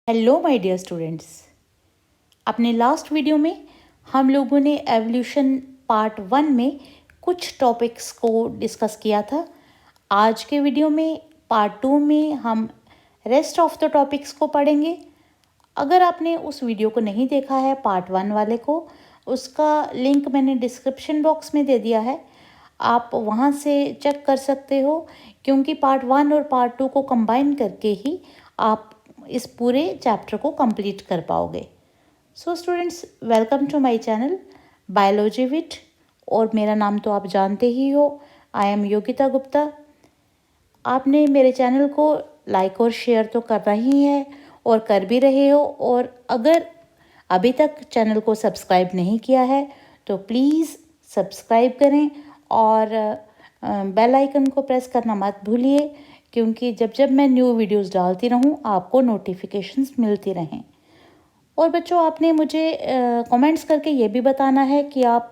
Hello my dear students. अपने last video में हम लोगों ने एवोल्यूशन पार्ट 1 में कुछ टॉपिक्स को डिस्कस किया था। आज के वीडियो में पार्ट 2 में हम रेस्ट ऑफ द टॉपिक्स को पढ़ेंगे। अगर आपने उस वीडियो को नहीं देखा है पार्ट 1 वाले को, उसका लिंक मैंने डिस्क्रिप्शन बॉक्स में दे दिया है, आप वहाँ से चेक कर सकते हो, क्योंकि पार्ट 1 और पार्ट 2 को कंबाइन करके ही आप इस पूरे चैप्टर को कंप्लीट कर पाओगे। So students, welcome to my channel biology wit, और मेरा नाम तो आप जानते ही हो, आई एम योगिता गुप्ता। आपने मेरे चैनल को लाइक और शेयर तो करना ही है और कर भी रहे हो, और अगर अभी तक चैनल को सब्सक्राइब नहीं किया है तो प्लीज़ सब्सक्राइब करें और बेल आइकन को प्रेस करना मत भूलिए, क्योंकि जब जब मैं न्यू वीडियोस डालती रहूं आपको नोटिफिकेशंस मिलती रहें। और बच्चों, आपने मुझे कमेंट्स करके ये भी बताना है कि आप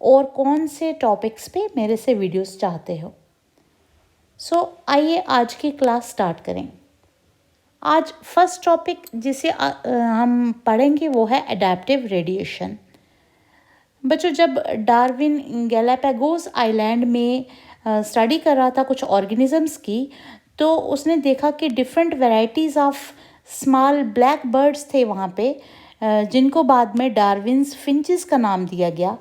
और कौन से टॉपिक्स पे मेरे से वीडियोस चाहते हो। सो आइए आज की क्लास स्टार्ट करें। आज फर्स्ट टॉपिक जिसे हम पढ़ेंगे वो है एडेप्टिव रेडिएशन। बच्चों, जब डार्विन गैलापागोस आइलैंड में स्टडी कर रहा था कुछ ऑर्गेनिजम्स की, तो उसने देखा कि different varieties of small black birds थे वहाँ पे, जिनको बाद में डार्विन्स फिंचेस का नाम दिया गया।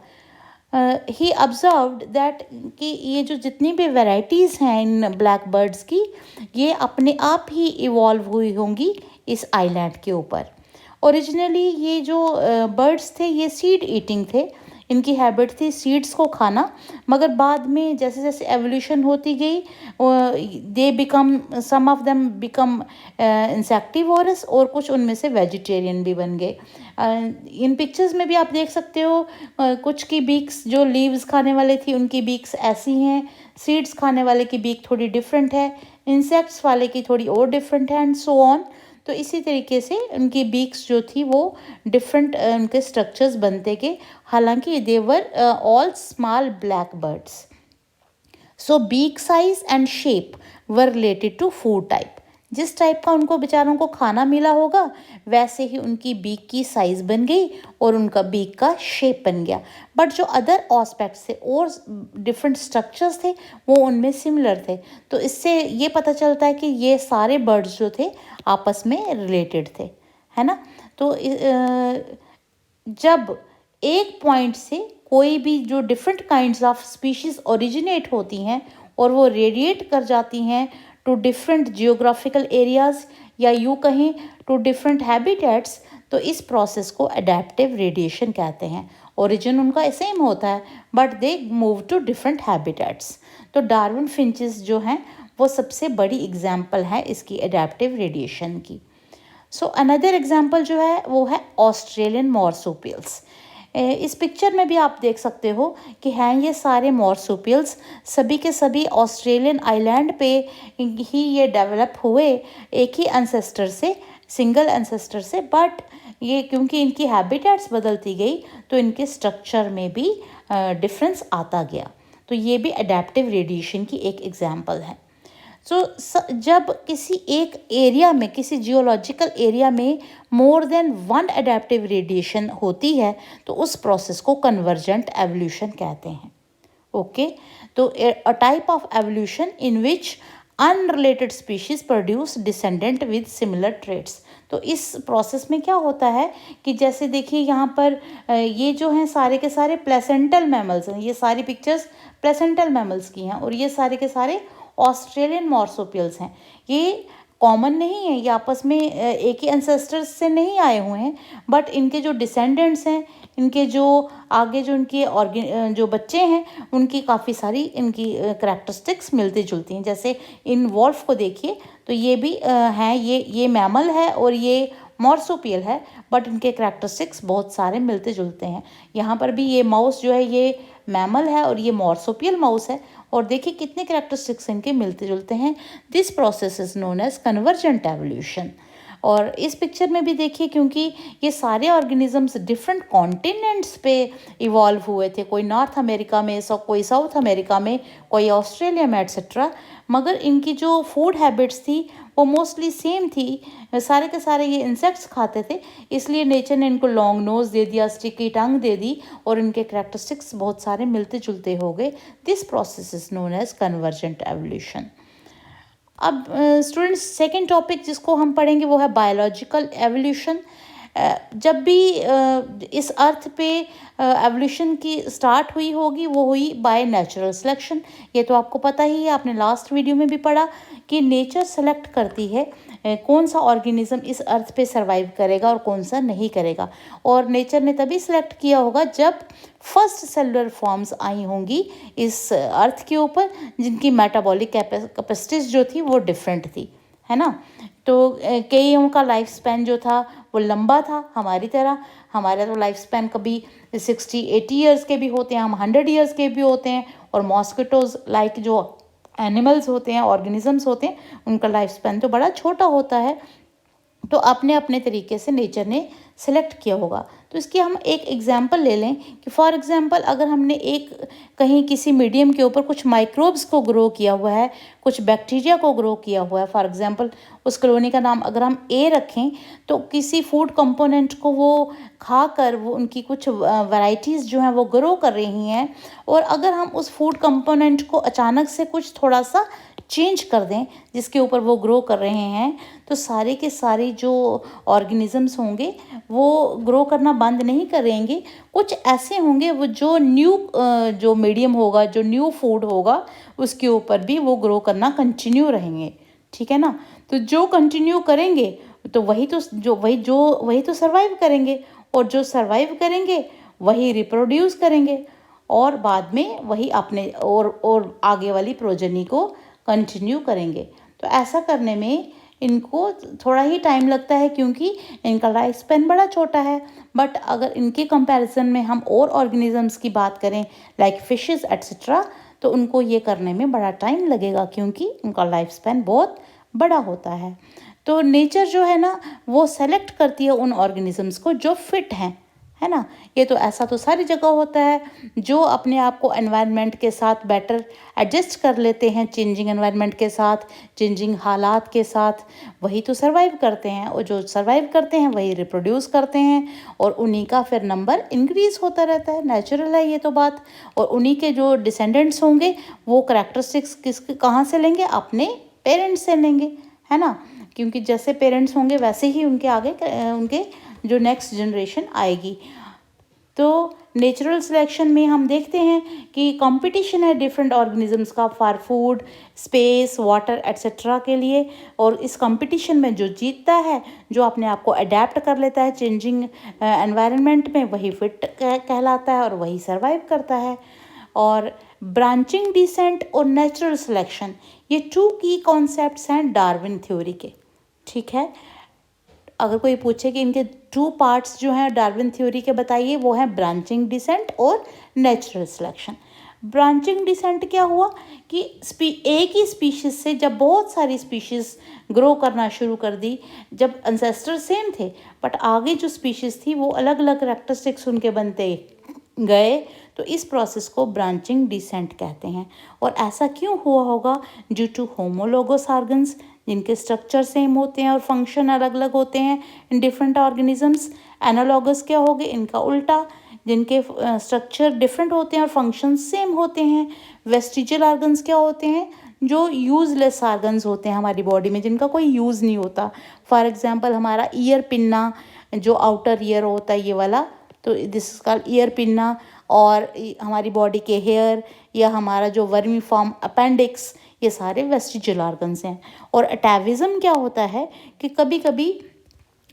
ही ऑब्जर्व्ड दैट कि ये जो जितनी भी वैरायटीज़ हैं इन ब्लैक बर्ड्स की, ये अपने आप ही इवॉल्व हुई होंगी इस आइलैंड के ऊपर। ओरिजिनली ये जो बर्ड्स थे ये सीड ईटिंग थे, इनकी हैबिट थी सीड्स को खाना, मगर बाद में जैसे जैसे एवोल्यूशन होती गई they become some of them become insectivorous, और कुछ उनमें से वेजिटेरियन भी बन गए। इन पिक्चर्स में भी आप देख सकते हो, कुछ की बीक्स जो लीव्स खाने वाले थी उनकी बीक्स ऐसी हैं, सीड्स खाने वाले की बीक थोड़ी डिफरेंट है, इंसेक्ट्स वाले की थोड़ी और डिफरेंट है, एंड सो ऑन। तो इसी तरीके से उनकी बीक्स जो थी वो डिफरेंट उनके स्ट्रक्चर्स बनते गए, हालांकि they were all small black birds. So beak size and shape were related to food type. जिस टाइप का उनको बेचारों को खाना मिला होगा वैसे ही उनकी बीक की साइज़ बन गई और उनका बीक का शेप बन गया। बट जो अदर एस्पेक्ट्स थे और डिफरेंट स्ट्रक्चर्स थे वो उनमें सिमिलर थे। तो इससे ये पता चलता है कि ये सारे बर्ड्स जो थे आपस में रिलेटेड थे, है ना। तो जब एक पॉइंट से कोई भी जो different kinds of species originate होती हैं और वो रेडिएट कर जाती हैं टू डिफरेंट जियोग्राफिकल एरियाज़, या यूँ कहें टू डिफरेंट हैबिटेट्स, तो इस प्रोसेस को एडेप्टिव रेडिएशन कहते हैं। ओरिजिन उनका सेम होता है but they move to different habitats. तो डार्विन फिंचेस जो हैं वो सबसे बड़ी एग्जाम्पल है इसकी एडेप्टिव रेडिएशन की। सो अनदर एग्जाम्पल जो है वो है ऑस्ट्रेलियन मॉर्सुपियल्स। इस पिक्चर में भी आप देख सकते हो कि हैं ये सारे मॉर्सुपियल्स, सभी के सभी ऑस्ट्रेलियन आइलैंड पे ही ये डेवलप हुए, एक ही एंसेस्टर से, सिंगल एंसेस्टर से। बट ये क्योंकि इनकी हैबिटेट्स बदलती गई तो इनके स्ट्रक्चर में भी डिफरेंस आता गया। तो ये भी एडेप्टिव रेडिएशन की एक एग्जाम्पल है। जब किसी एक एरिया में, किसी जियोलॉजिकल एरिया में more than one adaptive radiation होती है तो उस प्रोसेस को कन्वर्जेंट एवोल्यूशन कहते हैं। ओके, तो a type of evolution in which unrelated species produce descendant with similar traits. तो इस प्रोसेस में क्या होता है कि जैसे देखिए यहाँ पर ये जो हैं सारे के सारे प्लेसेंटल मैमल्स हैं, ये सारी पिक्चर्स प्लेसेंटल मैमल्स की हैं, और ये सारे के सारे ऑस्ट्रेलियन मॉर्सुपियल्स हैं। ये कॉमन नहीं है, ये आपस में एक ही एंसेस्टर्स से नहीं आए हुए हैं, बट इनके जो डिसेंडेंट्स हैं, इनके जो आगे जो इनके जो बच्चे हैं उनकी काफ़ी सारी इनकी करैक्टरिस्टिक्स मिलती जुलती हैं। जैसे इन वॉल्फ को देखिए तो ये भी हैं, ये मैमल है और ये मॉर्सुपियल है, बट इनके करैक्टरिस्टिक्स बहुत सारे मिलते जुलते हैं। यहाँ पर भी ये माउस जो है ये मैमल है और ये मॉर्सुपियल माउस है, और देखिए कितने करैक्टरिस्टिक्स इनके मिलते जुलते हैं। This process is known as convergent evolution. और इस पिक्चर में भी देखिए, क्योंकि ये सारे ऑर्गेनिजम्स डिफरेंट कॉन्टिनेंट्स पे इवॉल्व हुए थे, कोई नॉर्थ अमेरिका में, कोई साउथ अमेरिका में, कोई ऑस्ट्रेलिया में एट्सेट्रा, मगर इनकी जो फूड हैबिट्स थी वो मोस्टली सेम थी। सारे के सारे ये इंसेक्ट्स खाते थे, इसलिए नेचर ने इनको लॉन्ग नोज दे दिया, स्टिकी टंग दे दी, और इनके कैरेक्टरिस्टिक्स बहुत सारे मिलते जुलते हो गए। This process is known as convergent evolution. अब स्टूडेंट्स, सेकेंड टॉपिक जिसको हम पढ़ेंगे वो है बायोलॉजिकल एवोल्यूशन। जब भी इस अर्थ पे एवोल्यूशन की स्टार्ट हुई होगी वो हुई बाय नेचुरल सिलेक्शन। ये तो आपको पता ही है, आपने लास्ट वीडियो में भी पढ़ा कि नेचर सेलेक्ट करती है कौन सा ऑर्गेनिज्म इस अर्थ पे सरवाइव करेगा और कौन सा नहीं करेगा। और नेचर ने तभी सिलेक्ट किया होगा जब फर्स्ट सेलुलर फॉर्म्स आई होंगी इस अर्थ के ऊपर, जिनकी मेटाबॉलिक कैपेसिटीज जो थी वो डिफरेंट थी, है ना। तो कईयों का लाइफ स्पैन जो था वो लंबा था हमारी तरह। हमारा तो लाइफ स्पैन कभी 60-80 ईयर्स के भी होते हैं, हम 100 ईयर्स के भी होते हैं, और मॉस्किटोज लाइक जो एनिमल्स होते हैं, ऑर्गेनिजम्स होते हैं, उनका लाइफ स्पैन तो बड़ा छोटा होता है। तो अपने अपने तरीके से नेचर ने सेलेक्ट किया होगा। तो इसकी हम एक एग्जांपल ले लें कि फॉर एग्जांपल अगर हमने एक कहीं किसी मीडियम के ऊपर कुछ माइक्रोब्स को ग्रो किया हुआ है, कुछ बैक्टीरिया को ग्रो किया हुआ है, फॉर एग्जांपल उस कॉलोनी का नाम अगर हम ए रखें, तो किसी फूड कंपोनेंट को वो खाकर वो उनकी कुछ वैरायटीज़ जो हैं वो ग्रो कर रही हैं, और अगर हम उस फूड कंपोनेंट को अचानक से कुछ थोड़ा सा चेंज कर दें जिसके ऊपर वो ग्रो कर रहे हैं, तो सारे के सारे जो ऑर्गेनिजम्स होंगे वो ग्रो करना बंद नहीं करेंगे। कुछ ऐसे होंगे वो जो न्यू जो मीडियम होगा, जो न्यू फूड होगा, उसके ऊपर भी वो ग्रो करना कंटिन्यू रहेंगे, ठीक है ना। तो जो कंटिन्यू करेंगे तो वही तो सर्वाइव करेंगे, और जो सर्वाइव करेंगे वही रिप्रोड्यूस करेंगे, और बाद में वही अपने और आगे वाली प्रोजेनी को कंटिन्यू करेंगे। तो ऐसा करने में इनको थोड़ा ही टाइम लगता है क्योंकि इनका लाइफ स्पैन बड़ा छोटा है। बट अगर इनके कंपैरिजन में हम और ऑर्गेनिजम्स की बात करें लाइक फिशेस एट्सेट्रा, तो उनको ये करने में बड़ा टाइम लगेगा क्योंकि उनका लाइफ स्पैन बहुत बड़ा होता है। तो नेचर जो है ना वो सेलेक्ट करती है उन ऑर्गेनिजम्स को जो फिट हैं, है ना। ये तो ऐसा तो सारी जगह होता है, जो अपने आप को एनवायरनमेंट के साथ बेटर एडजस्ट कर लेते हैं, चेंजिंग एनवायरनमेंट के साथ, चेंजिंग हालात के साथ, वही तो सरवाइव करते हैं, और जो सरवाइव करते हैं वही रिप्रोड्यूस करते हैं, और उन्हीं का फिर नंबर इंक्रीज होता रहता है। नेचुरल है ये तो बात। और उन्हीं के जो डिसेंडेंट्स होंगे वो करैक्टरिस्टिक्स कहाँ से लेंगे? अपने पेरेंट्स से लेंगे, है ना। क्योंकि जैसे पेरेंट्स होंगे वैसे ही उनके आगे उनके जो नेक्स्ट जनरेशन आएगी। तो नेचुरल सिलेक्शन में हम देखते हैं कि कंपटीशन है डिफरेंट ऑर्गेनिजम्स का for food, space, water etcetera के लिए, और इस कंपटीशन में जो जीतता है, जो अपने आप को अडेप्ट कर लेता है चेंजिंग एनवायरनमेंट में, वही फिट कहलाता है और वही सर्वाइव करता है। और ब्रांचिंग डिसेंट और नेचुरल सिलेक्शन, ये 2 की कॉन्सेप्ट्स हैं डार्विन थ्योरी के, ठीक है। अगर कोई पूछे कि इनके 2 पार्ट्स जो हैं डार्विन थ्योरी के बताइए, वो हैं ब्रांचिंग डिसेंट और नेचुरल सिलेक्शन। ब्रांचिंग डिसेंट क्या हुआ कि एक ही स्पीशीज से जब बहुत सारी स्पीशीज ग्रो करना शुरू कर दी, जब एंसेस्टर सेम थे बट आगे जो स्पीशीज थी वो अलग अलग कैरेक्टरिस्टिक्स उनके बनते गए, तो इस प्रोसेस को ब्रांचिंग डिसेंट कहते हैं। और ऐसा क्यों हुआ होगा? ड्यू टू होमोलोगस ऑर्गन्स, जिनके स्ट्रक्चर सेम होते हैं और फंक्शन अलग अलग होते हैं इन डिफरेंट ऑर्गेनिजम्स। एनालॉगस क्या होगे? इनका उल्टा, जिनके स्ट्रक्चर डिफरेंट होते हैं और फंक्शन सेम होते हैं। वेस्टिजियल ऑर्गन्स क्या होते हैं? जो यूजलेस ऑर्गन्स होते हैं हमारी बॉडी में, जिनका कोई यूज़ नहीं होता। फॉर एग्जांपल हमारा ईयर पिन्ना, जो आउटर ईयर होता है ये वाला, तो this is called ear pinna. और हमारी बॉडी के हेयर या हमारा जो वर्मी फॉर्म अपेंडिक्स, ये सारे वेस्टिजियल ऑर्गन्स हैं। और अटैविज्म क्या होता है कि कभी कभी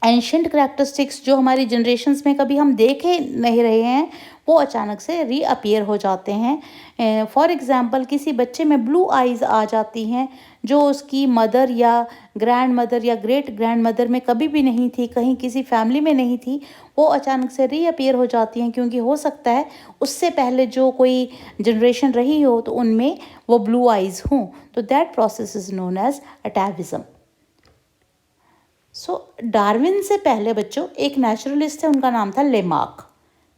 एंशिएंट करैक्टरिस्टिक्स जो हमारी जनरेशन्स में कभी हम देखे नहीं रहे हैं, वो अचानक से रीअपीयर हो जाते हैं। फॉर एग्जांपल किसी बच्चे में ब्लू आइज़ आ जाती हैं, जो उसकी मदर या ग्रैंड मदर या ग्रेट ग्रैंड मदर में कभी भी नहीं थी, कहीं किसी फैमिली में नहीं थी, वो अचानक से रीअपीयर हो जाती हैं, क्योंकि हो सकता है उससे पहले जो कोई जनरेशन रही हो तो उनमें वो ब्लू आइज़ हों। तो that process is known as atavism. So Darwin से पहले बच्चों एक नेचुरलिस्ट थे, उनका नाम था लेमार्क।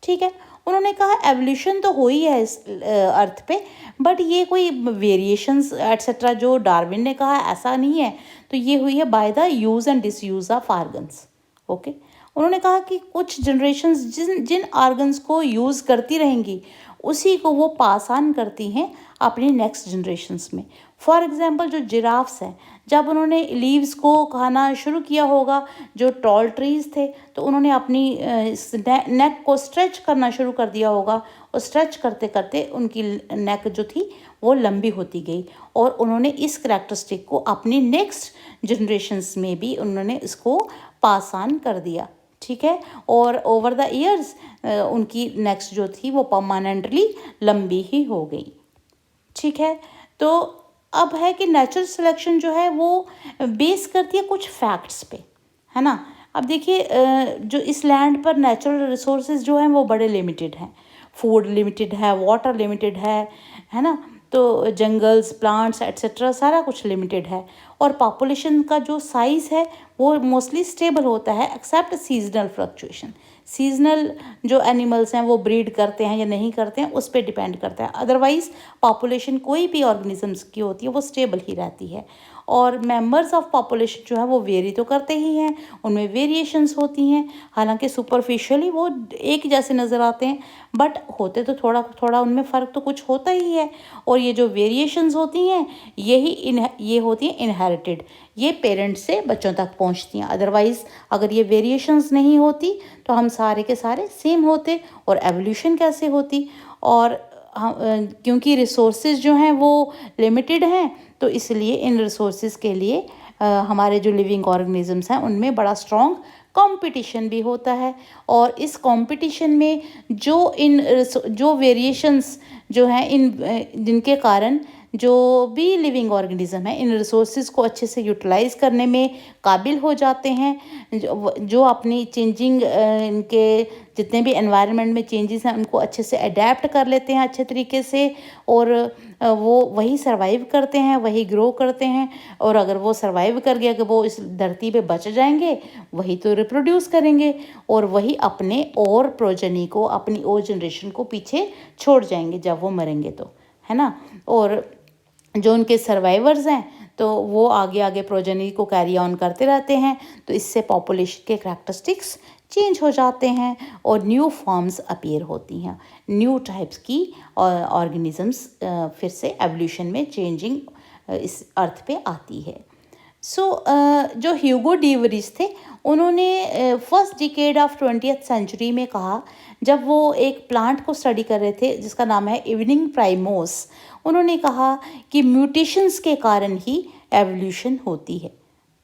ठीक है, उन्होंने कहा एवोल्यूशन तो हुई है इस अर्थ पे, बट ये कोई वेरिएशंस एट्सेट्रा जो डार्विन ने कहा ऐसा नहीं है, तो ये हुई है by the use and disuse of organs. Okay, उन्होंने कहा कि कुछ जनरेशन्स जिन जिन आर्गन्स को यूज़ करती रहेंगी उसी को वो पास ऑन करती हैं अपनी नेक्स्ट जनरेशन्स में। फॉर एग्जांपल जो जिराफ्स हैं, जब उन्होंने लीव्स को खाना शुरू किया होगा, जो टॉल ट्रीज़ थे, तो उन्होंने अपनी नेक को स्ट्रेच करना शुरू कर दिया होगा, और स्ट्रेच करते करते उनकी नेक जो थी वो लंबी होती गई, और उन्होंने इस करैक्टरिस्टिक को अपनी नेक्स्ट जनरेशन्स में भी उन्होंने इसको पास ऑन कर दिया। ठीक है, और ओवर द ईयर्स उनकी नेक्स्ट जो थी वो परमानेंटली लंबी ही हो गई। ठीक है, तो अब है कि नेचुरल सिलेक्शन जो है वो बेस करती है कुछ फैक्ट्स पे, है ना। अब देखिए जो इस लैंड पर नेचुरल रिसोर्सेज जो हैं वो बड़े लिमिटेड हैं, फूड लिमिटेड है, वाटर लिमिटेड है ना, तो जंगल्स, प्लांट्स एट्सेट्रा सारा कुछ लिमिटेड है, और पॉपुलेशन का जो साइज़ है वो मोस्टली स्टेबल होता है एक्सेप्ट सीजनल फ्लक्चुएशन। सीजनल जो एनिमल्स हैं वो ब्रीड करते हैं या नहीं करते हैं उस पर डिपेंड करता है, अदरवाइज़ पॉपुलेशन कोई भी ऑर्गेनिजम्स की होती है वो स्टेबल ही रहती है। और मेंबर्स ऑफ पॉपुलेशन जो है वो वेरी तो करते ही हैं, उनमें वेरिएशंस होती हैं, हालांकि सुपरफिशियली वो एक जैसे नज़र आते हैं, बट होते तो थोड़ा थोड़ा उनमें फ़र्क तो कुछ होता ही है। और ये जो वेरिएशंस होती हैं ये होती हैं इनहेरिटेड, ये पेरेंट्स से बच्चों तक पहुंचती हैं। अदरवाइज़ अगर ये वेरिएशंस नहीं होती तो हम सारे के सारे सेम होते, और एवोल्यूशन कैसे होती। और क्योंकि रिसोर्सेज जो हैं वो लिमिटेड हैं, तो इसलिए इन रिसोर्सेज के लिए हमारे जो लिविंग ऑर्गेनिजम्स हैं उनमें बड़ा स्ट्रॉन्ग कंपटीशन भी होता है। और इस कंपटीशन में जो वेरिएशंस जो हैं जिनके कारण जो भी लिविंग ऑर्गेनिज्म है इन रिसोर्सेज को अच्छे से यूटिलाइज करने में काबिल हो जाते हैं, जो अपनी चेंजिंग इनके जितने भी एनवायरनमेंट में चेंजेस हैं उनको अच्छे से अडेप्ट कर लेते हैं अच्छे तरीके से, और वो वही सर्वाइव करते हैं, वही ग्रो करते हैं। और अगर वो सर्वाइव कर गया कि वो इस धरती पे बच जाएंगे, वही तो रिप्रोड्यूस करेंगे, और वही अपने और प्रोजनी को, अपनी और जनरेशन को पीछे छोड़ जाएंगे जब वो मरेंगे तो, है ना। और जो उनके सर्वाइवर्स हैं तो वो आगे आगे प्रोजेनी को कैरी ऑन करते रहते हैं, तो इससे पॉपुलेशन के करैक्टरिस्टिक्स चेंज हो जाते हैं और न्यू फॉर्म्स अपीयर होती हैं, न्यू टाइप्स की ऑर्गेनिजम्स फिर से एवोल्यूशन में चेंजिंग इस अर्थ पे आती है। जो ह्यूगो डी वरीज थे, उन्होंने first decade of 20th century में कहा, जब वो एक प्लांट को स्टडी कर रहे थे जिसका नाम है इवनिंग प्राइमोस, उन्होंने कहा कि म्यूटेशंस के कारण ही एवोल्यूशन होती है।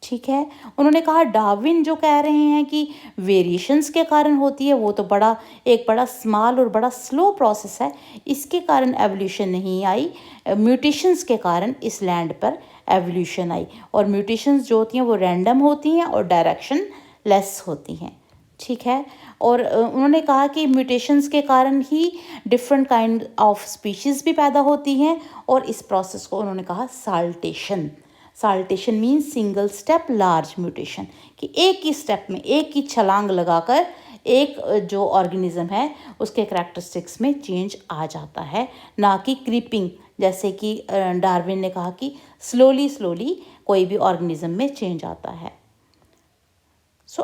ठीक है, उन्होंने कहा डार्विन जो कह रहे हैं कि वेरिएशंस के कारण होती है, वो तो एक बड़ा स्मॉल और बड़ा स्लो प्रोसेस है, इसके कारण एवोल्यूशन नहीं आई, म्यूटेशंस के कारण इस लैंड पर एवोल्यूशन आई। और म्यूटेशंस जो होती हैं वो रैंडम होती हैं और डायरेक्शन लेस होती हैं। ठीक है, और उन्होंने कहा कि म्यूटेशंस के कारण ही डिफरेंट काइंड ऑफ स्पीशीज़ भी पैदा होती हैं, और इस प्रोसेस को उन्होंने कहा saltation. Saltation means single step large mutation, कि एक ही स्टेप में एक ही छलांग लगाकर एक जो ऑर्गेनिज्म है उसके करैक्टरिस्टिक्स में चेंज आ जाता है, ना कि क्रीपिंग, जैसे कि डार्विन ने कहा कि स्लोली स्लोली कोई भी ऑर्गेनिज्म में चेंज आता है।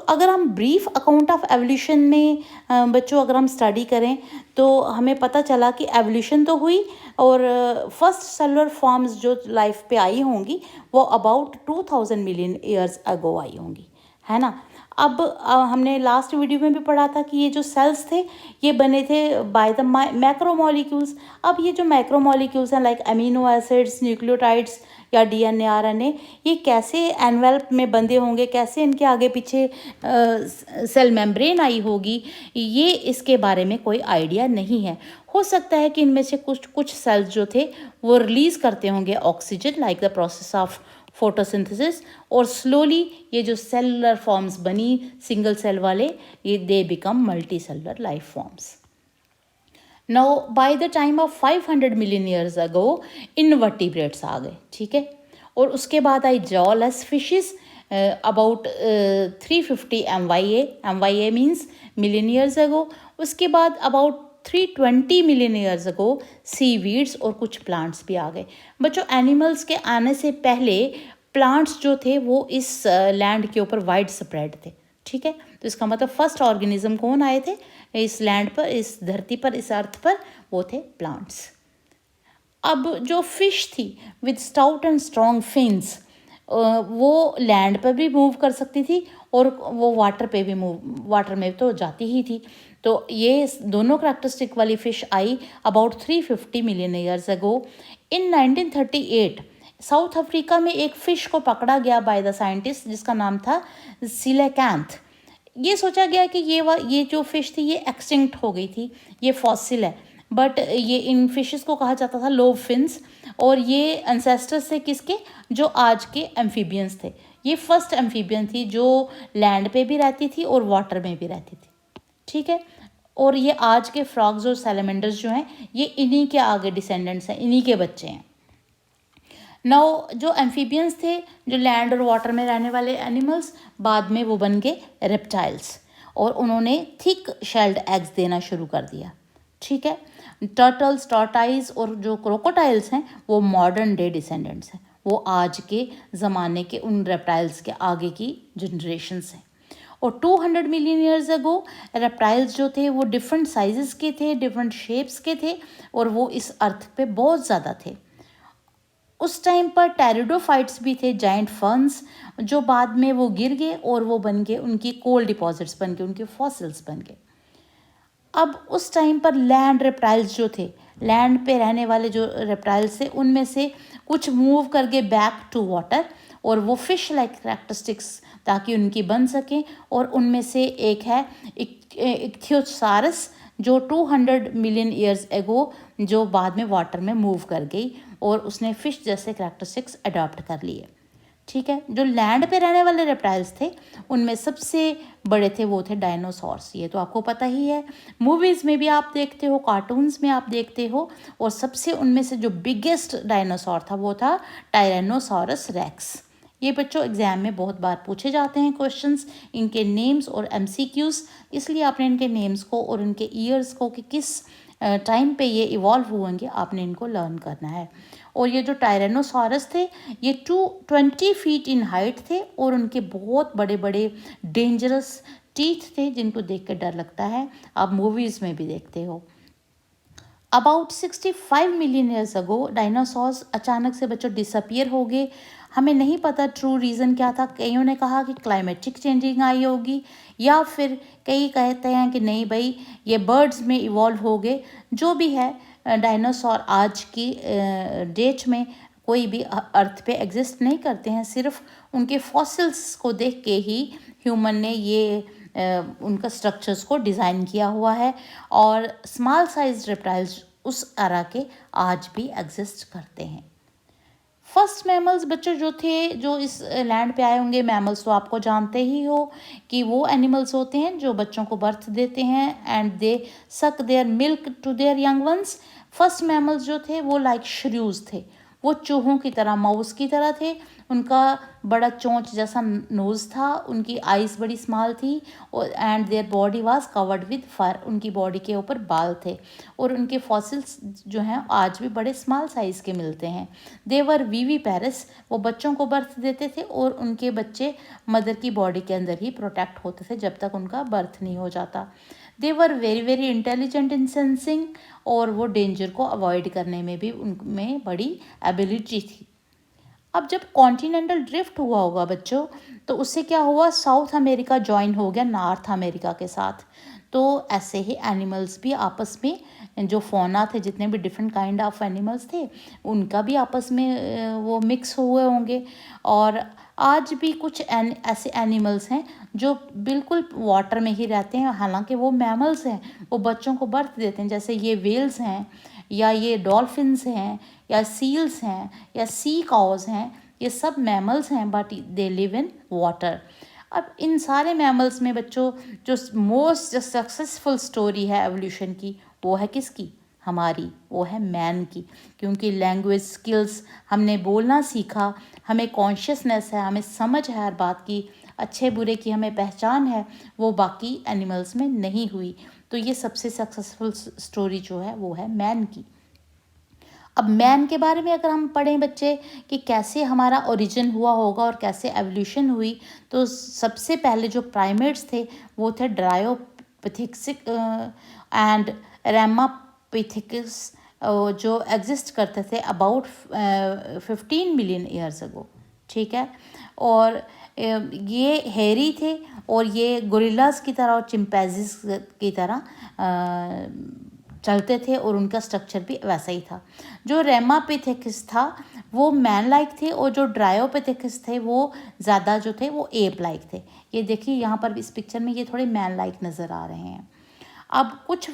अगर हम ब्रीफ अकाउंट ऑफ एवोल्यूशन में बच्चों अगर हम स्टडी करें तो हमें पता चला कि एवोल्यूशन तो हुई, और फर्स्ट सेलुलर फॉर्म्स जो लाइफ पे आई होंगी वो अबाउट 2000 मिलियन ईयर्स अगो आई होंगी, है ना। अब हमने लास्ट वीडियो में भी पढ़ा था कि ये जो सेल्स थे ये बने थे बाय द मैक्रोमोलिक्यूल्स। अब ये जो मैक्रोमोलिक्यूल्स हैं लाइक अमीनो एसिड्स, न्यूक्लियोटाइड्स या डीएनए, आरएनए, ये कैसे एनवेल्प में बंधे होंगे, कैसे इनके आगे पीछे सेल मेम्ब्रेन आई होगी, ये इसके बारे में कोई आइडिया नहीं है। हो सकता है कि इनमें से कुछ सेल्स जो थे वो रिलीज़ करते होंगे oxygen like the process of photosynthesis, और स्लोली ये जो सेलुलर फॉर्म्स बनी सिंगल सेल वाले, ये they become multi cellular life forms. Now by the time of 500 million years ago invertebrates आ गए, ठीक है, और उसके बाद आई jawless fishes about 350 MYA means million years ago. उसके बाद about 320 million years ago seaweeds और कुछ प्लांट्स भी आ गए। बच्चों एनिमल्स के आने से पहले प्लांट्स जो थे वो इस लैंड के ऊपर वाइड स्प्रेड थे, ठीक है। तो इसका मतलब फर्स्ट ऑर्गेनिज्म कौन आए थे इस लैंड पर, इस धरती पर, इस अर्थ पर, वो थे प्लांट्स। अब जो फिश थी with stout and strong fins, वो लैंड पर भी मूव कर सकती थी और वो वाटर पे भी वाटर में तो जाती ही थी। तो ये दोनों करैक्टरिस्टिक वाली fish I about 350 million years ago. In 1938 south Africa में एक फ़िश को पकड़ा गया बाय द साइंटिस्ट जिसका नाम था सिलेकैंथ। ये सोचा गया कि ये जो फ़िश थी ये एक्सटिंक्ट हो गई थी, ये फॉसिल है, बट ये इन फिशेस को कहा जाता था लोब फिन्स, और ये एंसेस्टर्स थे किसके, जो आज के एम्फीबियंस थे। ये फर्स्ट एम्फीबियन थी जो लैंड पे भी रहती थी और वाटर में भी रहती थी, ठीक है। और ये आज के फ्रॉग्स और सैलमेंडर्स जो हैं ये इन्हीं के आगे डिसेंडेंट्स हैं, इन्हीं के बच्चे हैं। नाउ जो एम्फीबियंस थे, जो लैंड और वाटर में रहने वाले एनिमल्स, बाद में वो बन गए रेप्टाइल्स और उन्होंने थिक शेल्ड एग्स देना शुरू कर दिया, ठीक है। टर्टल्स, टॉर्टाइज और जो क्रोकोटाइल्स हैं वो मॉडर्न डे डिसेंडेंट्स हैं, वो आज के ज़माने के उन रेप्टाइल्स के आगे की जनरेशन्स हैं। और 200 मिलियन ईयर्स अगो रेप्टाइल्स जो थे वो डिफरेंट साइजेस के थे, डिफरेंट शेप्स के थे, और वो इस अर्थ पे बहुत ज़्यादा थे। उस टाइम पर टेरिडोफाइट्स भी थे, जाइंट फर्न्स, जो बाद में वो गिर गए और वो बन गए, उनकी कोल डिपॉजिट्स बन गए, उनके फॉसिल्स बन गए। अब उस टाइम पर लैंड रेप्टाइल्स जो थे, लैंड पे रहने वाले जो रेप्टाइल्स थे, उनमें से कुछ मूव कर गए बैक टू वाटर, और वो फिश लाइक करैक्टरिस्टिक्स ताकि उनकी बन सकें। और उनमें से एक है इक्थियोसारस, जो 200 मिलियन ईयर्स एगो जो बाद में वाटर में मूव कर गई और उसने फिश जैसे करैक्टरिस्टिक्स अडॉप्ट कर लिए, ठीक है। जो लैंड पे रहने वाले रेप्टाइल्स थे उनमें सबसे बड़े थे वो थे डायनासोर्स, ये तो आपको पता ही है, मूवीज़ में भी आप देखते हो, कार्टून्स में आप देखते हो। और सबसे उनमें से जो बिगेस्ट डायनासोर था वो था टायरेनोसॉरस रेक्स। ये बच्चों एग्जाम में बहुत बार पूछे जाते हैं क्वेश्चंस, इनके नेम्स और एमसीक्यूज, इसलिए आपने इनके नेम्स को और इनके ईयर्स को कि किस टाइम पे ये इवॉल्व हुएंगे आपने इनको लर्न करना है। और ये जो टायरेनोसॉरस थे ये 220 फीट इन हाइट थे और उनके बहुत बड़े बड़े डेंजरस टीथ थे जिनको देख कर डर लगता है, आप मूवीज़ में भी देखते हो। About 65 million years ago dinosaurs अचानक से बच्चों डिसअपियर हो गए। हमें नहीं पता ट्रू रीज़न क्या था, कईयों ने कहा कि क्लाइमेटिक चेंजिंग आई होगी, या फिर कई कहते हैं कि नहीं भाई ये बर्ड्स में इवॉल्व हो गए। जो भी है, डायनासोर आज की डेट में कोई भी अर्थ पे एग्जिस्ट नहीं करते हैं, सिर्फ उनके फॉसिल्स को देख के ही ह्यूमन ने ये उनका स्ट्रक्चर्स को डिज़ाइन किया हुआ है। और स्मॉल साइज रेप्टाइल्स उस एरा के आज भी एग्जिस्ट करते हैं। फर्स्ट मैमल्स बच्चों जो थे, जो इस लैंड पे आए होंगे, मैमल्स तो आपको जानते ही हो कि वो एनिमल्स होते हैं जो बच्चों को बर्थ देते हैं and they suck their milk to their young ones. First mammals जो थे वो लाइक श्रीव्स थे, वो चूहों की तरह, माउस की तरह थे। उनका बड़ा चोंच जैसा नोज़ था, उनकी आइज़ बड़ी स्मॉल थी, और and their body was covered with fur, उनकी बॉडी के ऊपर बाल थे। और उनके फॉसिल्स जो हैं आज भी बड़े स्मॉल साइज़ के मिलते हैं। देवर वीवी पैरिस, वो बच्चों को बर्थ देते थे और उनके बच्चे मदर की बॉडी के अंदर ही प्रोटेक्ट होते थे जब तक उनका बर्थ नहीं हो जाता। They were very very intelligent in sensing, और वो डेंजर को अवॉइड करने में भी उनमें बड़ी एबिलिटी थी। अब जब कॉन्टिनेंटल ड्रिफ्ट हुआ होगा बच्चों, तो उससे क्या हुआ, साउथ अमेरिका ज्वाइन हो गया नॉर्थ अमेरिका के साथ। तो ऐसे ही एनिमल्स भी आपस में, जो फौना थे, जितने भी डिफरेंट काइंड ऑफ एनिमल्स थे, उनका भी आपस में वो मिक्स हुए होंगे। और आज भी कुछ ऐसे एनिमल्स हैं जो बिल्कुल वाटर में ही रहते हैं, हालांकि वो मैमल्स हैं, वो बच्चों को बर्थ देते हैं, जैसे ये वेल्स हैं, या ये डॉल्फिन्स हैं, या सील्स हैं, या सी काउज हैं। ये सब मैमल्स हैं but they live in water. अब इन सारे मैमल्स में बच्चों जो मोस्ट सक्सेसफुल स्टोरी है एवोल्यूशन की, वो है किसकी, हमारी, वो है मैन की, क्योंकि लैंग्वेज स्किल्स, हमने बोलना सीखा, हमें कॉन्शियसनेस है, हमें समझ है हर बात की, अच्छे बुरे की हमें पहचान है, वो बाकी एनिमल्स में नहीं हुई। तो ये सबसे सक्सेसफुल स्टोरी जो है वो है मैन की। अब मैन के बारे में अगर हम पढ़ें बच्चे कि कैसे हमारा ओरिजिन हुआ होगा और कैसे एवोल्यूशन हुई, तो सबसे पहले जो प्राइमेट्स थे वो थे ड्रायोपिथिक्स एंड रेमापिथिक्स, जो एग्जिस्ट करते थे अबाउट 15 मिलियन ईयर्स अगो। ठीक है, और ये हेरी थे और ये गोरिल्लास की तरह और चिंपैंजीज की तरह चलते थे और उनका स्ट्रक्चर भी वैसा ही था। जो रेमापिथेकस था वो मैन लाइक थे और जो ड्रायोपिथेकस थे वो ज़्यादा जो थे वो एप लाइक थे। ये देखिए यहाँ पर इस पिक्चर में ये थोड़े मैन लाइक नज़र आ रहे हैं। अब कुछ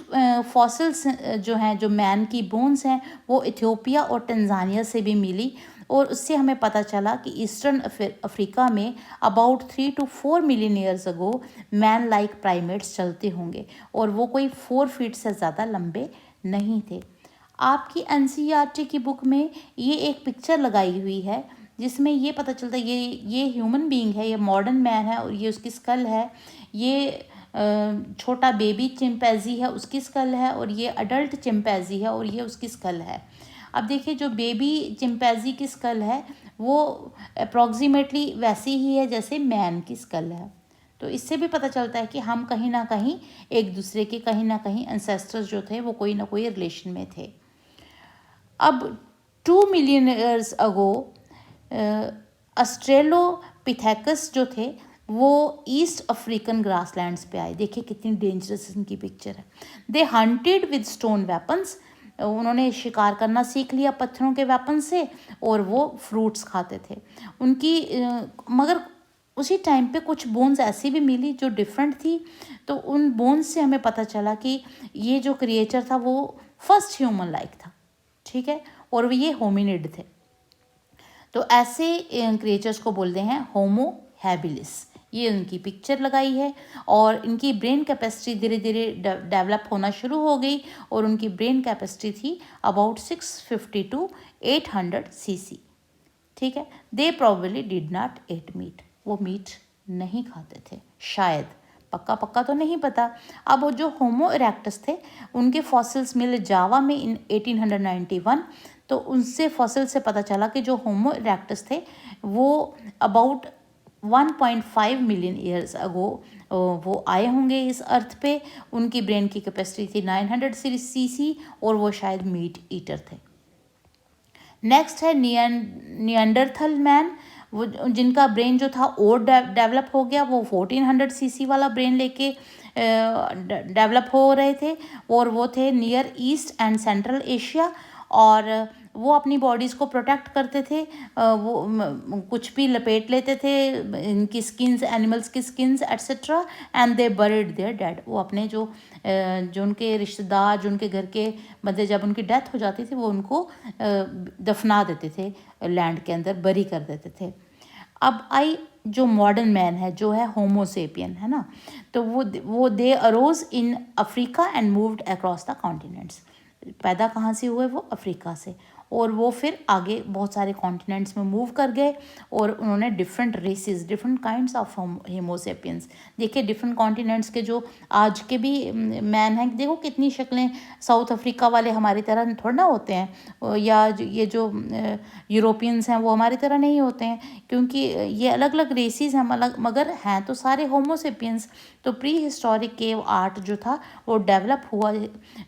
फॉसिल्स जो हैं, जो मैन की बोन्स हैं, वो इथियोपिया और टंजानिया से भी मिली और उससे हमें पता चला कि ईस्टर्न अफ्रीका में about 3 to 4 million years ago man like primates चलते होंगे और वो कोई 4 फीट से ज़्यादा लंबे नहीं थे। आपकी एनसीईआरटी की बुक में ये एक पिक्चर लगाई हुई है जिसमें ये पता चलता है ये ह्यूमन बीइंग है, ये मॉडर्न मैन है और ये उसकी स्कल है, ये छोटा बेबी चिंपैंजी है उसकी स्कल है और ये अडल्ट चिंपैंजी है और ये उसकी स्कल है। अब देखिए जो बेबी चिंपैंजी की स्कल है वो अप्रॉक्सीमेटली वैसी ही है जैसे मैन की स्कल है। तो इससे भी पता चलता है कि हम कहीं ना कहीं एक दूसरे के कहीं ना कहीं एंसेस्टर्स जो थे वो कोई ना कोई रिलेशन में थे। अब 2 मिलियन ईयर्स अगो ऑस्ट्रेलोपिथेकस जो थे वो ईस्ट अफ्रीकन ग्रासलैंड्स पे आए। देखिए कितनी डेंजरस इनकी पिक्चर है। They hunted with stone weapons, उन्होंने शिकार करना सीख लिया पत्थरों के वेपन से और वो फ्रूट्स खाते थे उनकी। मगर उसी टाइम पे कुछ बोन्स ऐसी भी मिली जो डिफरेंट थी, तो उन बोन्स से हमें पता चला कि ये जो क्रिएचर था वो फर्स्ट ह्यूमन लाइक था। ठीक है, और ये होमिनिड थे। तो ऐसे क्रिएचर्स को बोलते हैं होमो हैबिलिस। ये उनकी पिक्चर लगाई है और इनकी ब्रेन कैपेसिटी धीरे धीरे डेवलप होना शुरू हो गई और उनकी ब्रेन कैपेसिटी थी अबाउट 650 to 800 cc। ठीक है, they probably did not eat meat, वो मीट नहीं खाते थे शायद, पक्का तो नहीं पता। अब वो जो होमो इरेक्टस थे उनके फॉसिल्स मिले जावा में इन 1891, तो उनसे फॉसिल से पता चला कि जो होमो इरेक्टस थे वो अबाउट 1.5 मिलियन ईयर्स अगो वो आए होंगे इस अर्थ पे। उनकी ब्रेन की कैपेसिटी थी 900 cc और वो शायद मीट ईटर थे। नेक्स्ट है नियंडरथल मैन, वो जिनका ब्रेन जो था और डेवलप हो गया, वो 1400 cc वाला ब्रेन लेके डेवलप हो रहे थे और वो थे near east and central Asia और वो अपनी बॉडीज़ को प्रोटेक्ट करते थे। वो कुछ भी लपेट लेते थे, इनकी स्किन्स, एनिमल्स की skins etcetera, and they buried their dead. वो अपने जो उनके रिश्तेदार, जो उनके घर के बंदे, जब उनकी डेथ हो जाती थी वो उनको दफना देते थे लैंड के अंदर, बरी कर देते थे। अब आई जो मॉडर्न मैन है, जो है होमोसेपियन, है ना, तो वो they arose in Africa and moved across the continents. पैदा कहाँ से हुए? वो अफ्रीका से, और वो फिर आगे बहुत सारे कॉन्टिनेंट्स में मूव कर गए और उन्होंने different races, different kinds of homo sapiens. देखिए डिफरेंट कॉन्टिनेंट्स के जो आज के भी मैन हैं, देखो कितनी शक्लें, साउथ अफ्रीका वाले हमारी तरह थोड़ा ना होते हैं, या ये जो यूरोपियंस हैं वो हमारी तरह नहीं होते हैं, क्योंकि ये अलग अलग रेसेस हैं, अलग, मगर हैं तो सारे होमोसेपियंस। तो प्री हिस्टोरिक केव आर्ट जो था वो डेवलप हुआ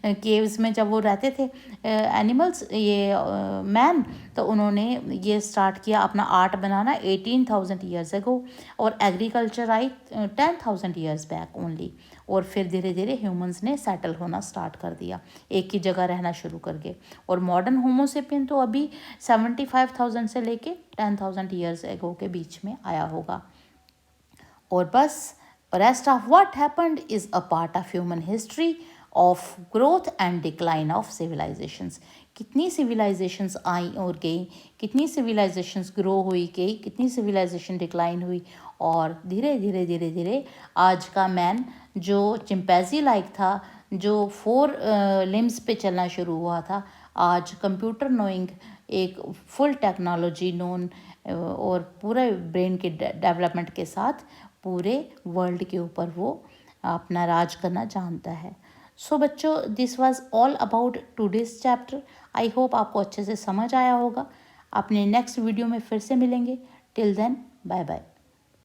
केव्स में, जब वो रहते थे एनिमल्स, ये मैन, तो उन्होंने ये स्टार्ट किया अपना आर्ट बनाना 18,000 ईयर्स अगो, और agriculture I 10,000 years back only, और फिर धीरे धीरे ह्यूमंस ने सेटल होना स्टार्ट कर दिया, एक ही जगह रहना शुरू कर गए। और मॉडर्न होमोसेपियन तो अभी 75,000 से लेके 10,000 ईयर्स एगो के बीच में आया होगा। और बस rest of what happened is a part of human history of growth and decline of civilizations. कितनी सिविलाइजेशंस आई और गई, कितनी सिविलाइजेशंस ग्रो हुई गई, कितनी सिविलाइजेशन डिक्लाइन हुई, और धीरे धीरे धीरे धीरे आज का मैन जो चिंपैंजी लाइक था, जो 4 लिम्स पे चलना शुरू हुआ था, आज कंप्यूटर नोइंग एक फुल टेक्नोलॉजी नोन और पूरे ब्रेन के डेवलपमेंट के साथ पूरे वर्ल्ड के ऊपर वो अपना राज करना जानता है। सो बच्चों, this was all about today's chapter. I hope आपको अच्छे से समझ आया होगा। अपने नेक्स्ट वीडियो में फिर से मिलेंगे। Till then, bye bye.